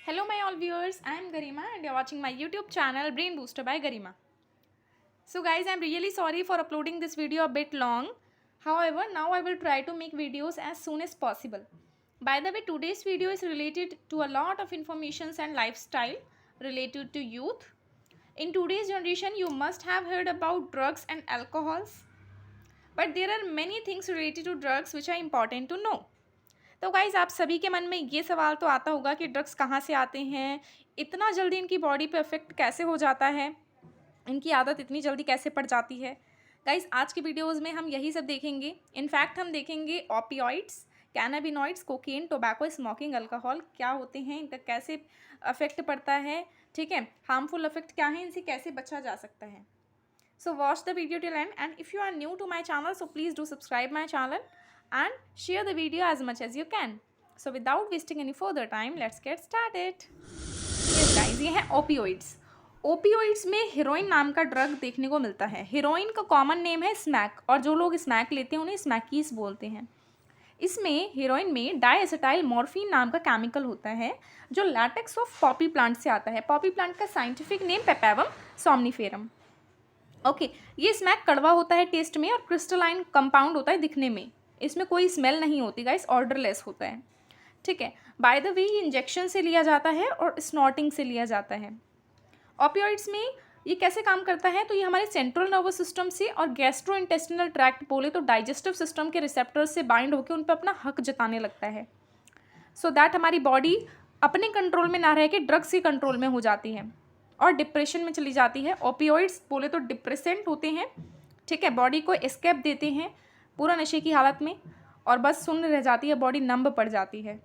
Hello my all viewers, I am Garima and you are watching my YouTube channel Brain Booster by Garima. So guys, I am really sorry for uploading this video a bit long. However, now I will try to make videos as soon as possible. By the way, today's video is related to a lot of informations and lifestyle related to youth. In today's generation, you must have heard about drugs and alcohols. But there are many things related to drugs which are important to know. तो guys आप सभी के मन में ये सवाल तो आता होगा कि ड्रग्स कहाँ से आते हैं, इतना जल्दी इनकी बॉडी पे इफ़ेक्ट कैसे हो जाता है, इनकी आदत इतनी जल्दी कैसे पड़ जाती है। गाइज़ आज की वीडियोज़ में हम यही सब देखेंगे। इनफैक्ट हम देखेंगे opioids, cannabinoids, cocaine, tobacco, smoking, alcohol क्या होते हैं, इनका कैसे अफेक्ट पड़ता है, ठीक है, हार्मफुल इफेक्ट क्या है, इनसे कैसे बचा जा सकता है। So watch the video till end if you are new to my channel so please do subscribe my channel and share the video as much as you can. So without wasting any further time, let's get started. Yes guys, ये है opioids. Opioids में heroine नाम का drug देखने को मिलता है। Heroine का कॉमन नेम है स्मैक और जो लोग स्मैक लेते हैं उन्हें स्मैकीज बोलते हैं। इसमें हीरोइन में डाइएसिटाइल मॉर्फिन नाम का केमिकल होता है जो लैटेक्स ऑफ पॉपी प्लांट से आता है। पॉपी प्लांट का साइंटिफिक नेम पेपैवम सोमनिफेरम। ओके, ये स्मैक कड़वा होता है टेस्ट में और क्रिस्टलाइन कंपाउंड होता है दिखने में। इसमें कोई स्मेल नहीं होती गाइस, ऑर्डरलेस होता है, ठीक है। बाय द वे ये इंजेक्शन से लिया जाता है और स्नॉटिंग से लिया जाता है। ओपियोइड्स में ये कैसे काम करता है, तो ये हमारे सेंट्रल नर्वस सिस्टम से और गैस्ट्रो इंटेस्टिनल ट्रैक्ट बोले तो डाइजेस्टिव सिस्टम के रिसेप्टर्स से बाइंड होकर उन पर अपना हक जताने लगता है। सो दैट हमारी बॉडी अपने कंट्रोल में ना रह के ड्रग्स के कंट्रोल में हो जाती है और डिप्रेशन में चली जाती है। ओपियोइड्स बोले तो डिप्रेसेंट होते हैं, ठीक है, बॉडी को एस्केप देते हैं पूरा नशे की हालत में और बस सुन्न रह जाती है, बॉडी नंब पड़ जाती है।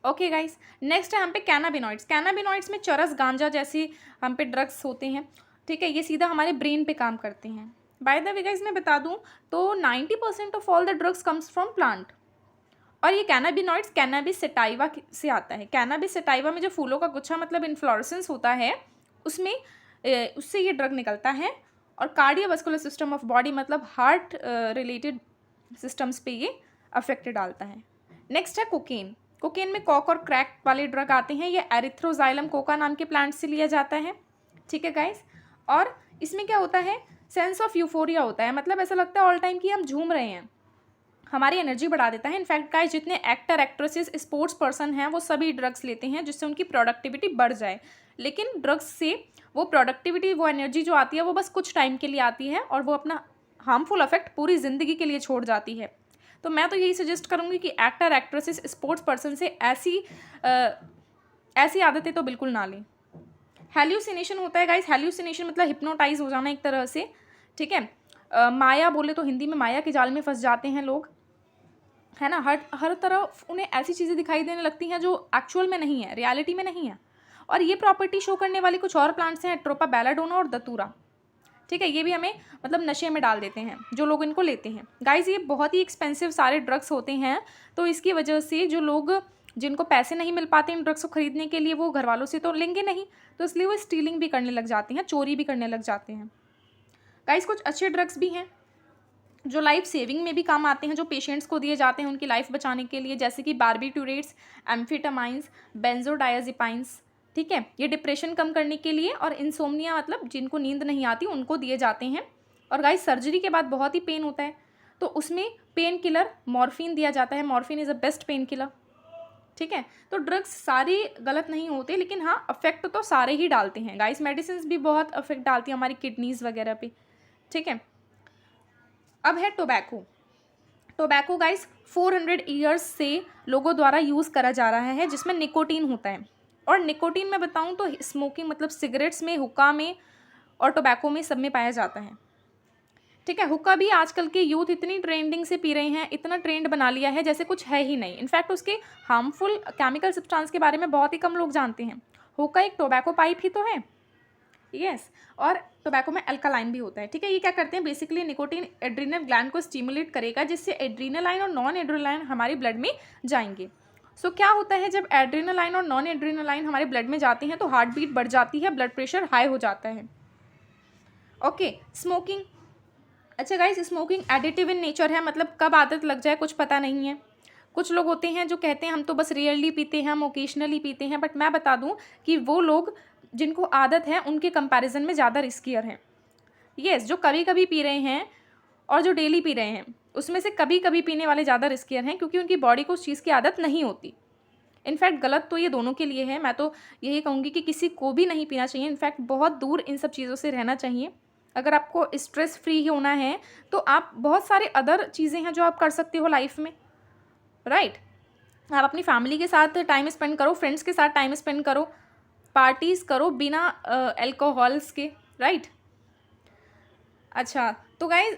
ओके गाइस, नेक्स्ट है हम पे कैनाबिनॉइड्स। कैनाबिनॉइड्स में चरस, गांजा जैसे हम पे ड्रग्स होते हैं, ठीक है, ये सीधा हमारे ब्रेन पे काम करते हैं। बाय द वे गाइस मैं बता दूं तो 90% of all the drugs comes from plant और ये कैनाबिनॉइड्स कैनाबिस सेटाइवा से आता है। कैनाबिस सेटाइवा में जो फूलों का गुच्छा मतलब इन्फ्लोरेसेंस होता है उसमें उससे ये ड्रग निकलता है और कार्डियोवास्कुलर सिस्टम ऑफ बॉडी मतलब हार्ट रिलेटेड सिस्टम्स पे ये अफेक्ट डालता है। नेक्स्ट है कोकेन। कोकेन में कॉक और क्रैक वाले ड्रग आते हैं। ये एरिथ्रोजाइलम कोका नाम के प्लांट से लिया जाता है, ठीक है गाइस। और इसमें क्या होता है, सेंस ऑफ यूफोरिया होता है, मतलब ऐसा लगता है ऑल टाइम कि हम झूम रहे हैं, हमारी एनर्जी बढ़ा देता है। इनफैक्ट गाइस जितने एक्टर एक्ट्रेसेस स्पोर्ट्स पर्सन हैं वो सभी ड्रग्स लेते हैं जिससे उनकी प्रोडक्टिविटी बढ़ जाए, लेकिन ड्रग्स से वो प्रोडक्टिविटी, वो एनर्जी जो आती है वो बस कुछ टाइम के लिए आती है और वो अपना हार्मफुल इफेक्ट पूरी ज़िंदगी के लिए छोड़ जाती है। तो मैं तो यही सजेस्ट करूँगी कि एक्टर एक्ट्रेसेस स्पोर्ट्स पर्सन से ऐसी आदतें तो बिल्कुल ना लें। हेल्यूसिनेशन होता है गाइस। हेल्यूसिनेशन मतलब हिप्नोटाइज हो जाना एक तरह से, ठीक है। माया बोले तो हिंदी में माया के जाल में फंस जाते हैं लोग, है ना। हर तरफ उन्हें ऐसी चीज़ें दिखाई देने लगती हैं जो एक्चुअल में नहीं है, रियलिटी में नहीं है। और ये प्रॉपर्टी शो करने वाली कुछ और प्लांट्स हैं, एट्रोपा, बेलाडोना और दतूरा, ठीक है। ये भी हमें मतलब नशे में डाल देते हैं जो लोग इनको लेते हैं। गाइस ये बहुत ही एक्सपेंसिव सारे ड्रग्स होते हैं, तो इसकी वजह से जो लोग जिनको पैसे नहीं मिल पाते इन ड्रग्स को खरीदने के लिए वो घर वालों से तो लेंगे नहीं, तो इसलिए वो स्टीलिंग भी करने लग जाते हैं, चोरी भी करने लग जाते हैं। गाइस कुछ अच्छे ड्रग्स भी हैं जो लाइफ सेविंग में भी काम आते हैं, जो पेशेंट्स को दिए जाते हैं उनकी लाइफ बचाने के लिए, जैसे कि बार्बिट्यूरेट्स, एम्फेटामाइंस, बेंजोडायाजेपाइंस, ठीक है। ये डिप्रेशन कम करने के लिए और इंसोम्निया मतलब जिनको नींद नहीं आती उनको दिए जाते हैं। और गाइस सर्जरी के बाद बहुत ही पेन होता है तो उसमें पेन किलर मॉर्फिन दिया जाता है। Morphine is a best pain killer, ठीक है। तो ड्रग्स सारे गलत नहीं होते, लेकिन हाँ अफेक्ट तो सारे ही डालते हैं गाइस। मेडिसिन भी बहुत अफेक्ट डालती है हमारी किडनीज़ वगैरह पे, ठीक है। अब है टोबैको। टोबैको गाइस 400 ईयर्स से लोगों द्वारा यूज़ करा जा रहा है, जिसमें निकोटीन होता है। और निकोटीन में बताऊं तो स्मोकिंग मतलब सिगरेट्स में, हुक्का में और टोबैको में सब में पाया जाता है, ठीक है। हुक्का भी आजकल के यूथ इतनी ट्रेंडिंग से पी रहे हैं, इतना ट्रेंड बना लिया है जैसे कुछ है ही नहीं। इनफैक्ट उसके हार्मफुल केमिकल सब्सटेंस के बारे में बहुत ही कम लोग जानते हैं। हुक्का एक टोबैको पाइप ही तो है, यस। और टोबैको में अल्कालाइन भी होता है, ठीक है। ये क्या करते हैं, बेसिकली निकोटीन एड्रीनल ग्लैंड को स्टिमुलेट करेगा जिससे एड्रीनलाइन और नॉन एड्रीनलाइन हमारे ब्लड में जाएंगे। सो क्या होता है जब एड्रीनलाइन और नॉन एड्रीनलाइन हमारे ब्लड में जाते हैं तो हार्ट बीट बढ़ जाती है, ब्लड प्रेशर हाई हो जाता है। Okay, smoking. अच्छा guys smoking additive in nature है, मतलब कब आदत लग जाए कुछ पता नहीं है। कुछ लोग होते हैं जो कहते हैं हम तो बस रेयरली पीते हैं, हम ओकेजनली पीते हैं, बट मैं बता दूं कि वो लोग जिनको आदत है उनके कंपैरिजन में ज़्यादा रिस्कियर हैं। येस, जो कभी कभी पी रहे हैं और जो डेली पी रहे हैं, उसमें से कभी कभी पीने वाले ज़्यादा रिस्कियर हैं, क्योंकि उनकी बॉडी को उस चीज़ की आदत नहीं होती। इनफैक्ट गलत तो ये दोनों के लिए है। मैं तो यही कहूँगी कि किसी को भी नहीं पीना चाहिए। इनफैक्ट बहुत दूर इन सब चीज़ों से रहना चाहिए। अगर आपको स्ट्रेस फ्री होना है तो आप बहुत सारे अदर चीज़ें हैं जो आप कर सकते हो लाइफ में, राइट। आप अपनी फैमिली के साथ टाइम स्पेंड करो, फ्रेंड्स के साथ टाइम स्पेंड करो, पार्टीज़ करो बिना अल्कोहल्स के, राइट। अच्छा, तो गाइज़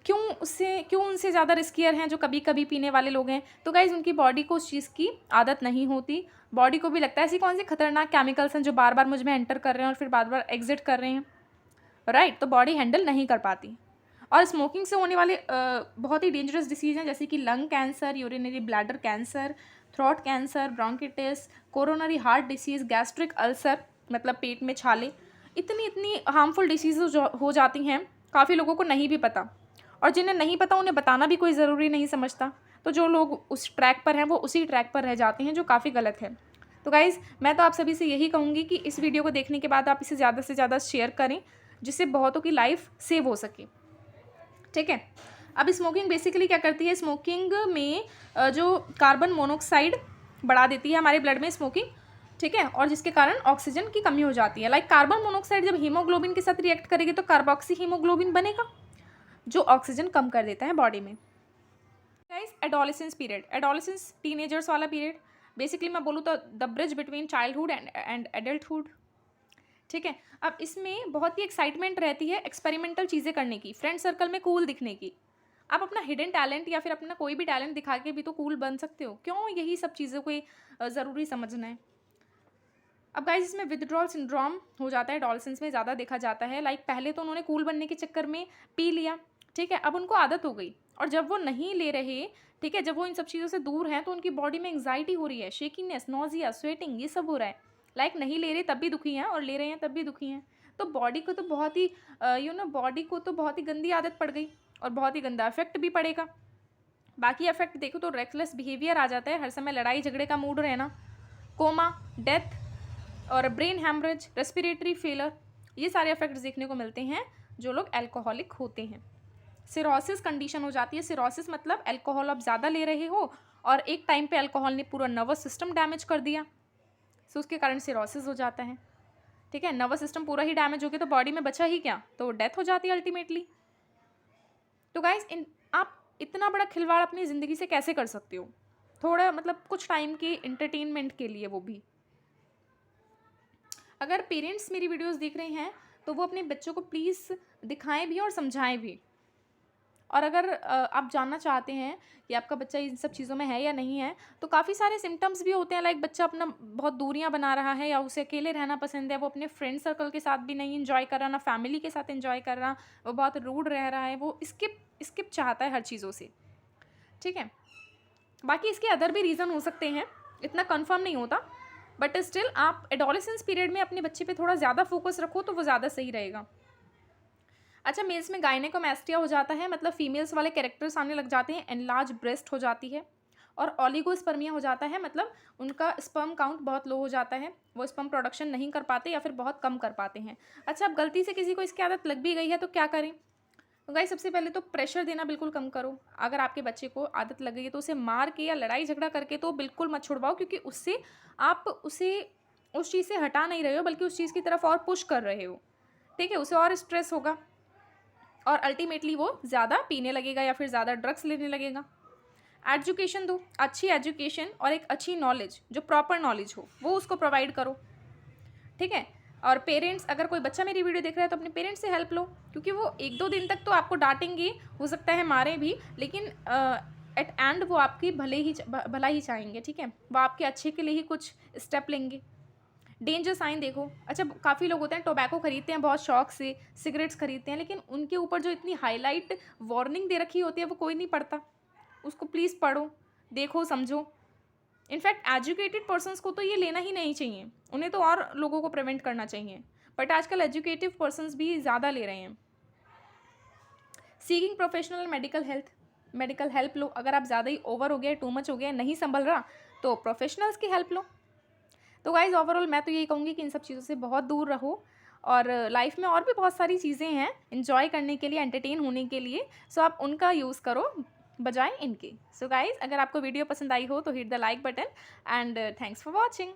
क्यों उनसे ज़्यादा रिस्कियर हैं जो कभी कभी पीने वाले लोग हैं? तो गाइज़ उनकी बॉडी को उस चीज़ की आदत नहीं होती। बॉडी को भी लगता है ऐसी कौन सी खतरनाक केमिकल्स हैं जो बार बार मुझ में एंटर कर रहे हैं और फिर बार बार एग्जिट कर रहे हैं, राइट। तो बॉडी हैंडल नहीं कर पाती। और स्मोकिंग से होने वाले बहुत ही डेंजरस डिसीज़ हैं, जैसे कि lung cancer, urinary bladder cancer, throat cancer, bronchitis, coronary heart disease, gastric ulcer मतलब पेट में छाले। इतनी हार्मफुल डिसीज़ हो जाती हैं, काफ़ी लोगों को नहीं भी पता, और जिन्हें नहीं पता उन्हें बताना भी कोई ज़रूरी नहीं समझता। तो जो लोग उस ट्रैक पर हैं वो उसी ट्रैक पर रह जाते हैं, जो काफ़ी गलत है। तो गाइज़ मैं तो आप सभी से यही कहूँगी कि इस वीडियो को देखने के बाद आप इसे ज़्यादा से ज़्यादा शेयर करें, जिससे बहुतों की लाइफ सेव हो सके, ठीक है। अब स्मोकिंग बेसिकली क्या करती है? स्मोकिंग में जो कार्बन मोनोऑक्साइड बढ़ा देती है हमारे ब्लड में स्मोकिंग, ठीक है, और जिसके कारण ऑक्सीजन की कमी हो जाती है। लाइक कार्बन मोनोऑक्साइड जब हीमोग्लोबिन के साथ रिएक्ट करेगी तो कार्बोक्सी हीमोग्लोबिन बनेगा, जो ऑक्सीजन कम कर देता है बॉडी में। Guys adolescence period, adolescence teenagers वाला पीरियड, बेसिकली मैं बोलूँ तो the bridge between childhood and adulthood, ठीक है। अब इसमें बहुत ही एक्साइटमेंट रहती है एक्सपेरिमेंटल चीज़ें करने की, फ्रेंड सर्कल में कूल दिखने की। आप अपना हिडन टैलेंट या फिर अपना कोई भी टैलेंट दिखा के भी तो कूल बन सकते हो, क्यों यही सब चीज़ों को ज़रूरी समझना है? अब गाइस इसमें विथड्रॉल सिंड्रोम हो जाता है, एडोलेसेंस में ज़्यादा देखा जाता है। लाइक पहले तो उन्होंने कूल बनने के चक्कर में पी लिया, ठीक है, अब उनको आदत हो गई, और जब वो नहीं ले रहे, ठीक है, जब वो इन सब चीज़ों से दूर हैं तो उनकी बॉडी में एंग्जाइटी हो रही है, शेकीनेस, नोजिया, स्वेटिंग, ये सब हो रहा है। लाइक नहीं ले रहे तब भी दुखी हैं और ले रहे हैं तब भी दुखी हैं। तो बॉडी को तो बहुत ही बॉडी को तो बहुत ही गंदी आदत पड़ गई और बहुत ही गंदा इफेक्ट भी पड़ेगा। बाकी इफेक्ट देखो तो रेकलेस बिहेवियर आ जाता है, हर समय लड़ाई झगड़े का मूड रहना, कोमा, डेथ और ब्रेन हैमरेज, रेस्पिरेटरी फेलर, ये सारे इफेक्ट्स देखने को मिलते हैं जो लोग अल्कोहलिक होते हैं। सिरोसिस कंडीशन हो जाती है। सिरोसिस मतलब अल्कोहल आप ज़्यादा ले रहे हो और एक टाइम पे अल्कोहल ने पूरा नर्वस सिस्टम डैमेज कर दिया, सो उसके कारण सिरोसिस हो जाता है, ठीक है। नर्वस सिस्टम पूरा ही डैमेज हो गया तो बॉडी में बचा ही क्या, तो डेथ हो जाती है अल्टीमेटली। तो गाइस आप इतना बड़ा खिलवाड़ अपनी ज़िंदगी से कैसे कर सकते हो? थोड़ा मतलब कुछ टाइम के एंटरटेनमेंट के लिए, वो भी। अगर पेरेंट्स मेरी वीडियोस देख रहे हैं तो वो अपने बच्चों को प्लीज़ दिखाएं भी और समझाएं भी। और अगर आप जानना चाहते हैं कि आपका बच्चा इन सब चीज़ों में है या नहीं है, तो काफ़ी सारे सिम्टम्स भी होते हैं। लाइक बच्चा अपना बहुत दूरियां बना रहा है, या उसे अकेले रहना पसंद है, वो अपने फ्रेंड सर्कल के साथ भी नहीं इन्जॉय कर रहा, ना फैमिली के साथ इन्जॉय कर रहा, वो बहुत रूड रह रहा है, वो स्किप चाहता है हर चीज़ों से, ठीक है। बाकी इसके अदर भी रीज़न हो सकते हैं, इतना कन्फर्म नहीं होता, बट स्टिल आप एडोलेसेंस पीरियड में अपने बच्चे पे थोड़ा ज़्यादा फोकस रखो तो वो ज़्यादा सही रहेगा। अच्छा, मेल्स में गायनेकोमैस्टिया हो जाता है, मतलब फीमेल्स वाले कैरेक्टर्स आने लग जाते हैं, एनलार्ज ब्रेस्ट हो जाती है, और ओलिगोस्पर्मिया हो जाता है, मतलब उनका स्पर्म काउंट बहुत लो हो जाता है, वो स्पर्म प्रोडक्शन नहीं कर पाते या फिर बहुत कम कर पाते हैं। अच्छा, अब गलती से किसी को इसकी आदत लग भी गई है तो क्या करें? तो गाइस सबसे पहले तो प्रेशर देना बिल्कुल कम करो। अगर आपके बच्चे को आदत लग गई है तो उसे मार के या लड़ाई झगड़ा करके तो बिल्कुल मत छुड़वाओ, क्योंकि उससे आप उसे उस चीज़ से हटा नहीं रहे हो, बल्कि उस चीज़ की तरफ और पुश कर रहे हो, ठीक है। उसे और स्ट्रेस होगा और अल्टीमेटली वो ज़्यादा पीने लगेगा या फिर ज़्यादा ड्रग्स लेने लगेगा। एजुकेशन दो, अच्छी एजुकेशन और एक अच्छी नॉलेज, जो प्रॉपर नॉलेज हो, वो उसको प्रोवाइड करो, ठीक है। और पेरेंट्स, अगर कोई बच्चा मेरी वीडियो देख रहा है तो अपने पेरेंट्स से हेल्प लो, क्योंकि वो 1-2 दिन तक तो आपको डांटेंगे, हो सकता है मारे भी, लेकिन एट एंड वो आपकी भला ही चाहेंगे, ठीक है। वो आपके अच्छे के लिए ही कुछ स्टेप लेंगे। डेंजर साइन देखो। अच्छा, काफ़ी लोग होते हैं टोबैको खरीदते हैं बहुत शौक से, सिगरेट्स खरीदते हैं, लेकिन उनके ऊपर जो इतनी हाईलाइट वार्निंग दे रखी होती है वो कोई नहीं पढ़ता। उसको प्लीज़ पढ़ो, देखो, समझो। इनफैक्ट एजुकेटेड पर्सन्स को तो ये लेना ही नहीं चाहिए, उन्हें तो और लोगों को प्रिवेंट करना चाहिए, बट आजकल एजुकेटिव पर्सन्स भी ज़्यादा ले रहे हैं। Seeking professional medical health, medical help लो। अगर आप ज़्यादा ही ओवर हो गया, टू मच हो गया, नहीं संभल रहा, तो प्रोफेशनल्स की हेल्प लो। तो गाइज़ ओवरऑल मैं तो यही कहूँगी कि इन सब चीज़ों से बहुत दूर रहो, और लाइफ में और भी बहुत सारी चीज़ें हैं एंजॉय करने के लिए, एंटरटेन होने के लिए, सो आप उनका यूज़ करो बजाय इनके। सो गाइज़, अगर आपको वीडियो पसंद आई हो तो hit the like button, and thanks for watching.